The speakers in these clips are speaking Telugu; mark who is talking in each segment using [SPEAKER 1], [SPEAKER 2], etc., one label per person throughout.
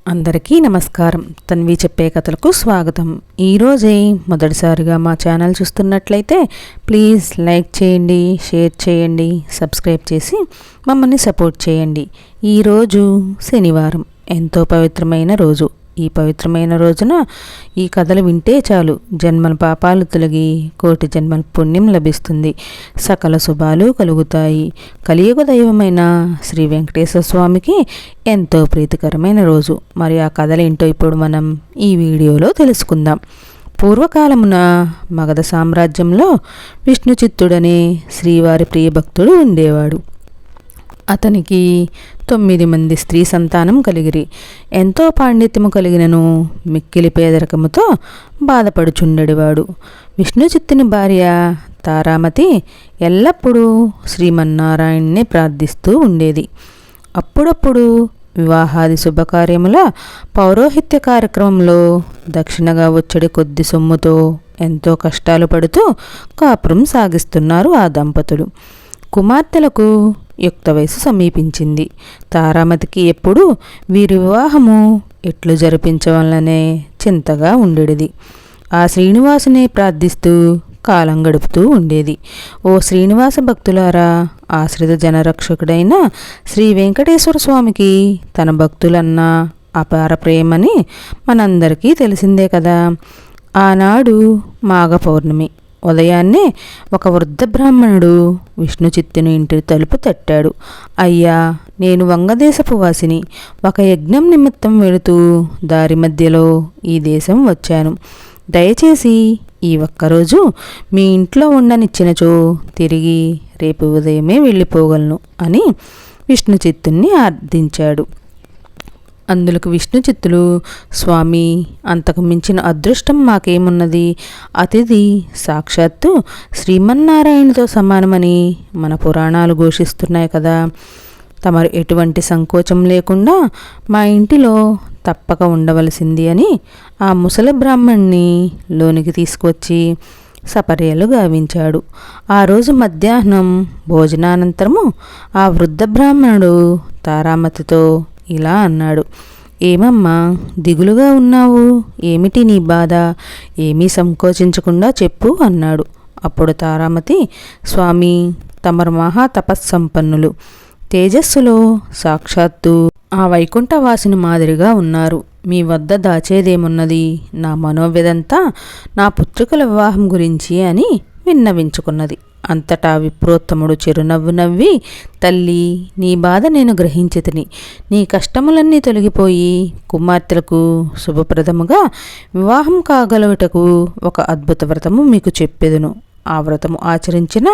[SPEAKER 1] అందరికీ నమస్కారం. తన్వి చెప్పే కథలకు స్వాగతం. ఈరోజే మొదటిసారిగా మా ఛానల్ చూస్తున్నట్లయితే ప్లీజ్ లైక్ చేయండి, షేర్ చేయండి, సబ్స్క్రైబ్ చేసి మమ్మల్ని సపోర్ట్ చేయండి. ఈరోజు శనివారం, ఎంతో పవిత్రమైన రోజు. ఈ పవిత్రమైన రోజున ఈ కథలు వింటే చాలు జన్మల పాపాలు తొలగి కోటి జన్మల పుణ్యం లభిస్తుంది, సకల శుభాలు కలుగుతాయి. కలియుగ దైవమైన శ్రీ వెంకటేశ్వర స్వామికి ఎంతో ప్రీతికరమైన రోజు. మరి ఆ కథలేంటో ఇప్పుడు మనం ఈ వీడియోలో తెలుసుకుందాం. పూర్వకాలమున మగధ సామ్రాజ్యంలో విష్ణు చిత్తుడనే శ్రీవారి ప్రియభక్తుడు ఉండేవాడు. అతనికి 9 మంది స్త్రీ సంతానం కలిగిరి. ఎంతో పాండిత్యము కలిగినను మిక్కిలి పేదరికముతో బాధపడుచుండెడివాడు. విష్ణుచిత్తుని భార్య తారామతి ఎల్లప్పుడూ శ్రీమన్నారాయణ్ణి ప్రార్థిస్తూ ఉండేది. అప్పుడప్పుడు వివాహాది శుభకార్యముల పౌరోహిత్య కార్యక్రమంలో దక్షిణగా వచ్చడి కొద్ది సొమ్ముతో ఎంతో కష్టాలు పడుతూ కాపురం సాగిస్తున్నారు ఆ దంపతులు. కుమార్తెలకు యుక్త వయసు సమీపించింది. తారామతికి ఎప్పుడు వీరి వివాహము ఎట్లు జరిపించవలనే చింతగా ఉండేది. ఆ శ్రీనివాసుని ప్రార్థిస్తూ కాలం గడుపుతూ ఉండేది. ఓ శ్రీనివాస భక్తులారా, ఆశ్రిత జనరక్షకుడైన శ్రీ వెంకటేశ్వర స్వామికి తన భక్తులన్న అపార ప్రేమని మనందరికీ తెలిసిందే కదా. ఆనాడు మాఘ పౌర్ణమి ఉదయాన్నే ఒక వృద్ధ బ్రాహ్మణుడు విష్ణు చిత్తుని ఇంటి తలుపు తట్టాడు. అయ్యా, నేను వంగదేశపు వాసిని. ఒక యజ్ఞం నిమిత్తం వెళుతూ దారి మధ్యలో ఈ దేశం వచ్చాను. దయచేసి ఈ ఒక్కరోజు మీ ఇంట్లో ఉండనిచ్చినచో తిరిగి రేపు ఉదయమే వెళ్ళిపోగలను అని విష్ణు చిత్తుని అర్థించాడు. అందులకు విష్ణు చిత్తులు, స్వామి, అంతకు మించిన అదృష్టం మాకేమున్నది? అతిథి సాక్షాత్తు శ్రీమన్నారాయణతో సమానమని మన పురాణాలు ఘోషిస్తున్నాయి కదా. తమరు ఎటువంటి సంకోచం లేకుండా మా ఇంటిలో తప్పక ఉండవలసింది అని ఆ ముసలి బ్రాహ్మణ్ణి లోనికి తీసుకువచ్చి సపర్యలు గావించాడు. ఆ రోజు మధ్యాహ్నం భోజనానంతరము ఆ వృద్ధ బ్రాహ్మణుడు తారామతితో ఇలా అన్నాడు. ఏమమ్మా, దిగులుగా ఉన్నావు? ఏమిటి నీ బాధ? ఏమీ సంకోచించకుండా చెప్పు అన్నాడు. అప్పుడు తారామతి, స్వామి, తమరు మహా తపస్సంపన్నులు. తేజస్సులో సాక్షాత్తు ఆ వైకుంఠవాసిని మాదిరిగా ఉన్నారు. మీ వద్ద దాచేదేమున్నది? నా మనోవ్యదంతా నా పుత్రికల వివాహం గురించి అని విన్నవించుకున్నది. అంతటా విప్రోత్తముడు చిరునవ్వు నవ్వి, తల్లి, నీ బాధ నేను గ్రహించితిని. నీ కష్టములన్నీ తొలగిపోయి కుమార్తెలకు శుభప్రదముగా వివాహం కాగలుగుటకు ఒక అద్భుత వ్రతము మీకు చెప్పెదను. ఆ వ్రతము ఆచరించిన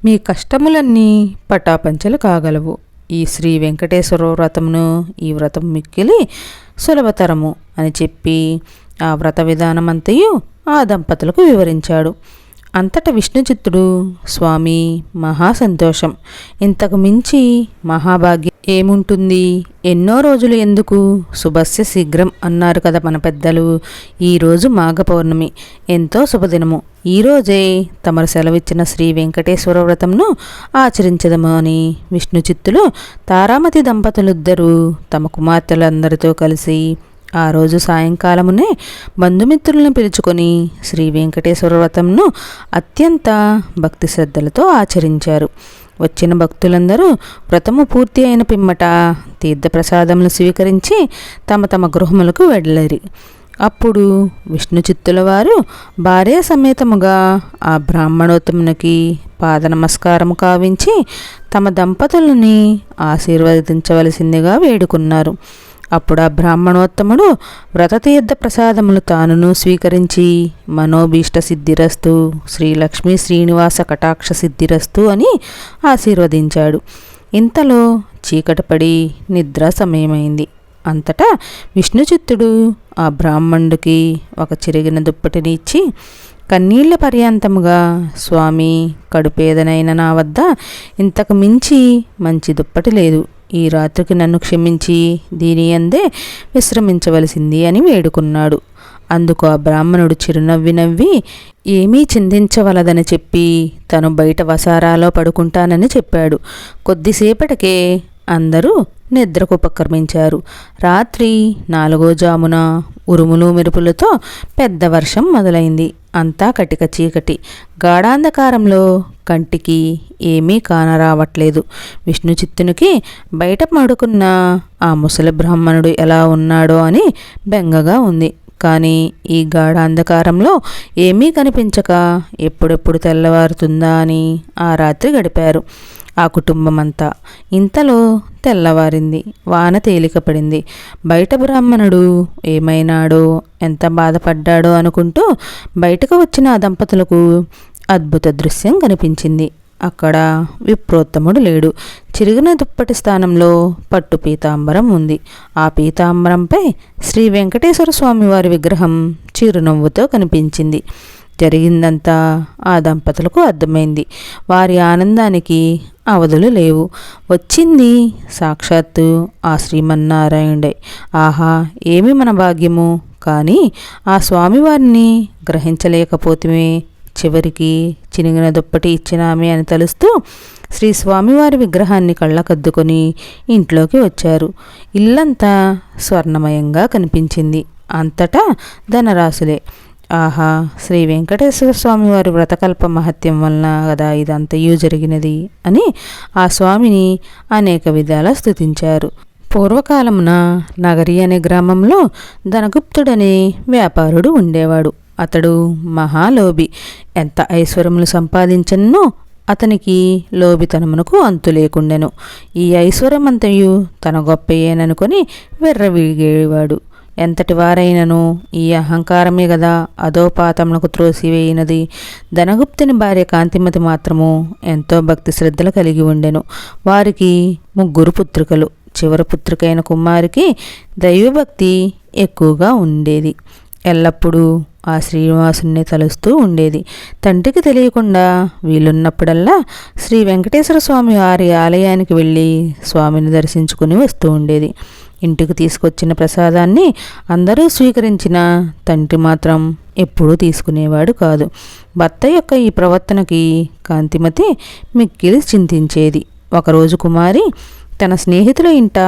[SPEAKER 1] మీ కష్టములన్నీ పటాపంచలు కాగలవు. ఈ శ్రీ వెంకటేశ్వర వ్రతమును ఈ వ్రతం మిక్కిలి సులభతరము అని చెప్పి ఆ వ్రత విధానమంతయు ఆ దంపతులకు వివరించాడు. అంతటా విష్ణుచిత్తుడు, స్వామి, మహా సంతోషం. ఇంతకు మించి మహాభాగ్యం ఏముంటుంది? ఎన్నో రోజులు ఎందుకు, శుభస్య శీఘ్రం అన్నారు కదా మన పెద్దలు. ఈరోజు మాఘ పౌర్ణమి, ఎంతో శుభదినము. ఈరోజే తమరు సెలవిచ్చిన శ్రీ వెంకటేశ్వర వ్రతంను ఆచరించదము అని విష్ణుచిత్తులు తారామతి దంపతులిద్దరూ తమ కుమార్తెలందరితో కలిసి ఆ రోజు సాయంకాలమునే బంధుమిత్రులను పిలుచుకొని శ్రీ వెంకటేశ్వర వ్రతంను అత్యంత భక్తి శ్రద్ధలతో ఆచరించారు. వచ్చిన భక్తులందరూ వ్రతము పూర్తి అయిన పిమ్మట తీర్థప్రసాదములు స్వీకరించి తమ తమ గృహములకు వెళ్ళరి. అప్పుడు విష్ణు చిత్తుల వారు భార్య సమేతముగా ఆ బ్రాహ్మణోత్తమునికి పాద నమస్కారము కావించి తమ దంపతులని ఆశీర్వదించవలసిందిగా వేడుకున్నారు. అప్పుడు ఆ బ్రాహ్మణోత్తముడు వ్రతతీర్థ ప్రసాదములు తానును స్వీకరించి మనోభీష్ట సిద్ధిరస్తు, శ్రీలక్ష్మీ శ్రీనివాస కటాక్ష సిద్ధిరస్తు అని ఆశీర్వదించాడు. ఇంతలో చీకటి పడి నిద్ర సమయమైంది. అంతటా విష్ణుచిత్తుడు ఆ బ్రాహ్మణుడికి ఒక చిరిగిన దుప్పటిని ఇచ్చి కన్నీళ్ల పర్యంతముగా, స్వామి, కడుపేదనైన నా వద్ద ఇంతకు మించి మంచి దుప్పటి లేదు. ఈ రాత్రికి నన్ను క్షమించి దీని అందే విశ్రమించవలసింది అని వేడుకున్నాడు. అందుకు ఆ బ్రాహ్మణుడు చిరునవ్వి నవ్వి ఏమీ చిందించవలదని చెప్పి తను బయట వసారాలో పడుకుంటానని చెప్పాడు. కొద్దిసేపటికే అందరూ నిద్రకు ఉపక్రమించారు. రాత్రి 4వ జామున ఉరుములు మెరుపులతో పెద్ద వర్షం మొదలైంది. అంతా కటిక చీకటి. గాఢాంధకారంలో కంటికి ఏమీ కానరావట్లేదు. విష్ణుచిత్తునికి బయట పడుకున్న ఆ ముసలి బ్రాహ్మణుడు ఎలా ఉన్నాడో అని బెంగగా ఉంది. కానీ ఈ గాఢాంధకారంలో ఏమీ కనిపించక ఎప్పుడెప్పుడు తెల్లవారుతుందా అని ఆ రాత్రి గడిపారు ఆ కుటుంబమంతా. ఇంతలో తెల్లవారింది. వాన తేలికపడింది. బయట బ్రాహ్మణుడు ఏమైనాడో, ఎంత బాధపడ్డాడో అనుకుంటూ బయటకు వచ్చిన ఆ దంపతులకు అద్భుత దృశ్యం కనిపించింది. అక్కడ విప్రోత్తముడు లేడు. చిరిగిన దుప్పటి స్థానంలో పట్టు పీతాంబరం ఉంది. ఆ పీతాంబరంపై శ్రీ వెంకటేశ్వర స్వామివారి విగ్రహం చిరునవ్వుతో కనిపించింది. జరిగిందంతా ఆ దంపతులకు అర్థమైంది. వారి ఆనందానికి అవధులు లేవు. వచ్చింది సాక్షాత్తు ఆ శ్రీమన్నారాయణుడే. ఆహా, ఏమి మన భాగ్యము! కానీ ఆ స్వామివారిని గ్రహించలేకపోతుమే. చివరికి చినిగిన దుప్పటి ఇచ్చినామే అని తలుస్తూ శ్రీ స్వామివారి విగ్రహాన్ని కళ్ళకద్దుకొని ఇంట్లోకి వచ్చారు. ఇల్లంతా స్వర్ణమయంగా కనిపించింది. అంతటా ధనరాశులే. ఆహా, శ్రీ వెంకటేశ్వర స్వామివారి వ్రతకల్ప మహత్యం వలన కదా ఇదంతయూ జరిగినది అని ఆ స్వామిని అనేక విధాల స్తుతించారు. పూర్వకాలమున నగరి అనే గ్రామంలో ధనగుప్తుడనే వ్యాపారుడు ఉండేవాడు. అతడు మహాలోభి. ఎంత ఐశ్వర్యములు సంపాదించనో అతనికి లోభితనమునకు అంతు లేకుండెను. ఈ ఐశ్వర్యమంతయు తన గొప్పయేననుకొని వెర్రవీగేవాడు. ఎంతటి వారైనను ఈ అహంకారమే గదా అధోపాతమునకు త్రోసివేయినది. ధనగుప్తుని భార్య కాంతిమతి మాత్రము ఎంతో భక్తి శ్రద్ధలు కలిగి ఉండెను. వారికి 3 పుత్రికలు. చివరి పుత్రికైన కుమారికి దైవభక్తి ఎక్కువగా ఉండేది. ఎల్లప్పుడూ ఆ శ్రీనివాసుని తలుస్తూ ఉండేది. తండ్రికి తెలియకుండా వీలున్నప్పుడల్లా శ్రీ వెంకటేశ్వర స్వామి వారి ఆలయానికి వెళ్ళి స్వామిని దర్శించుకుని వస్తూ ఉండేది. ఇంటికి తీసుకొచ్చిన ప్రసాదాన్ని అందరూ స్వీకరించిన తండ్రి మాత్రం ఎప్పుడూ తీసుకునేవాడు కాదు. భర్త యొక్క ఈ ప్రవర్తనకి కాంతిమతి మిక్కిలి చింతించేది. ఒకరోజు కుమారి తన స్నేహితుల ఇంట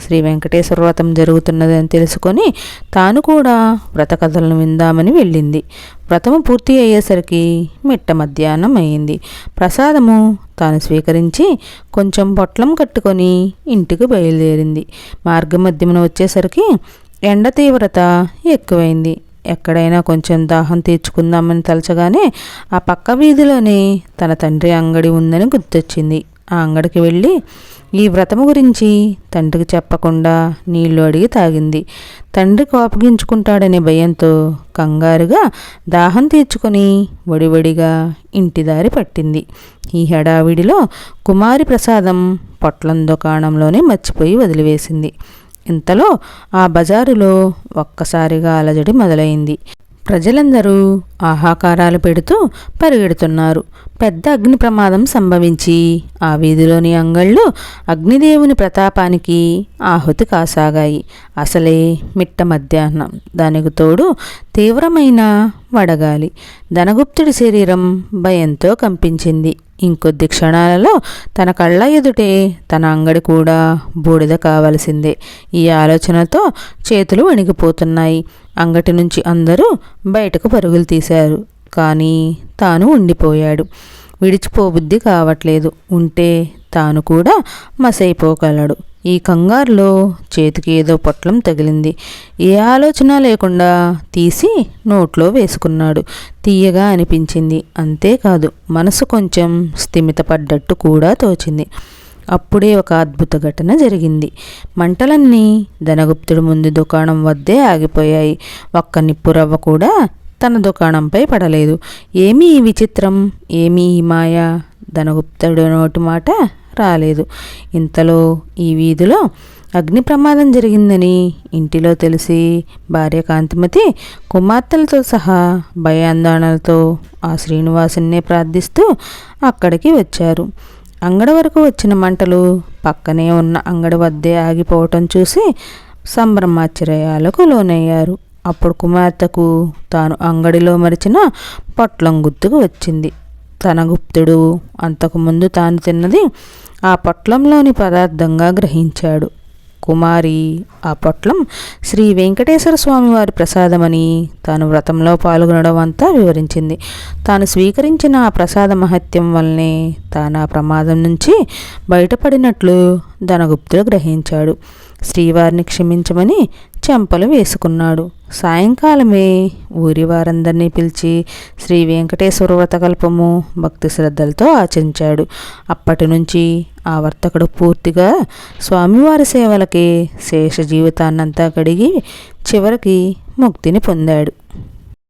[SPEAKER 1] శ్రీ వెంకటేశ్వర వ్రతం జరుగుతున్నదని తెలుసుకొని తాను కూడా వ్రత కథలను విందామని వెళ్ళింది. వ్రతము పూర్తి అయ్యేసరికి మిట్ట మధ్యాహ్నం అయింది. ప్రసాదము తాను స్వీకరించి కొంచెం పొట్లం కట్టుకొని ఇంటికి బయలుదేరింది. మార్గమధ్యమున వచ్చేసరికి ఎండ తీవ్రత ఎక్కువైంది. ఎక్కడైనా కొంచెం దాహం తీర్చుకుందామని తలచగానే ఆ పక్క వీధిలోనే తన తండ్రి అంగడి ఉందని గుర్తొచ్చింది. ఆ అంగడికి వెళ్ళి ఈ వ్రతము గురించి తండ్రికి చెప్పకుండా నీళ్లు అడిగి తాగింది. తండ్రి కోపగించుకుంటాడనే భయంతో కంగారుగా దాహం తీర్చుకొని వడివడిగా ఇంటి దారి పట్టింది. ఈ హడావిడిలో కుమారి ప్రసాదం పొట్లం దుకాణంలోనే మర్చిపోయి వదిలివేసింది. ఇంతలో ఆ బజారులో ఒక్కసారిగా అలజడి మొదలైంది. ప్రజలందరూ ఆహాకారాలు పెడుతూ పరిగెడుతున్నారు. పెద్ద అగ్ని ప్రమాదం సంభవించి ఆ వీధిలోని అంగళ్ళు అగ్నిదేవుని ప్రతాపానికి ఆహుతి కాసాగాయి. అసలే మిట్ట మధ్యాహ్నం. దానికి తోడు తీవ్రమైన వడగాలి. ధనగుప్తుడి శరీరం భయంతో కంపించింది. ఇంకొద్ది క్షణాలలో తన కళ్ళ ఎదుటే తన అంగడి కూడా బూడిద కావలసిందే. ఈ ఆలోచనతో చేతులు వణికిపోతున్నాయి. అంగటి నుంచి అందరూ బయటకు పరుగులు తీశారు. కానీ తాను ఉండిపోయాడు. విడిచిపోబుద్ధి కావట్లేదు. ఉంటే తాను కూడా మసైపోగలడు. ఈ కంగారులో చేతికి ఏదో పొట్లం తగిలింది. ఏ ఆలోచన లేకుండా తీసి నోట్లో వేసుకున్నాడు. తీయగా అనిపించింది. అంతేకాదు, మనసు కొంచెం స్థిమితపడ్డట్టు కూడా తోచింది. అప్పుడే ఒక అద్భుత ఘటన జరిగింది. మంటలన్నీ ధనగుప్తుడి ముందు దుకాణం వద్దే ఆగిపోయాయి. ఒక్క నిప్పురవ్వ కూడా తన దుకాణంపై పడలేదు. ఏమీ ఈ విచిత్రం, ఏమీ ఈ మాయ? ధనగుప్తుడు నోటి మాట రాలేదు. ఇంతలో ఈ వీధిలో అగ్ని ప్రమాదం జరిగిందని ఇంటిలో తెలిసి భార్య కాంతిమతి కుమార్తెలతో సహా భయాందోళనలతో ఆ శ్రీనివాసున్నే ప్రార్థిస్తూ అక్కడికి వచ్చారు. అంగడి వరకు వచ్చిన మంటలు పక్కనే ఉన్న అంగడి వద్దే ఆగిపోవటం చూసి సంభ్రమాశ్చర్యాలకు లోనయ్యారు. అప్పుడు కుమార్తెకు తాను అంగడిలో మరిచిన పొట్లం గుర్తుకు వచ్చింది. ధనగుప్తుడు అంతకుముందు తాను తిన్నది ఆ పొట్లంలోని పదార్థంగా గ్రహించాడు. కుమారి ఆ పొట్లం శ్రీ వెంకటేశ్వర స్వామి వారి ప్రసాదమని తాను వ్రతంలో పాల్గొనడం అంతా వివరించింది. తాను స్వీకరించిన ఆ ప్రసాద మహత్యం వల్లనే తాను ఆ ప్రమాదం నుంచి బయటపడినట్లు ధనగుప్తుడు గ్రహించాడు. శ్రీవారిని క్షమించమని చెంపలు వేసుకున్నాడు. సాయంకాలమే ఊరి వారందరినీ పిలిచి శ్రీ వెంకటేశ్వర వ్రతకల్పము భక్తి శ్రద్ధలతో ఆచరించాడు. అప్పటి నుంచి ఆ వర్తకుడు పూర్తిగా స్వామివారి సేవలకే శేష జీవితాన్నంతా గడిగి చివరికి ముక్తిని పొందాడు.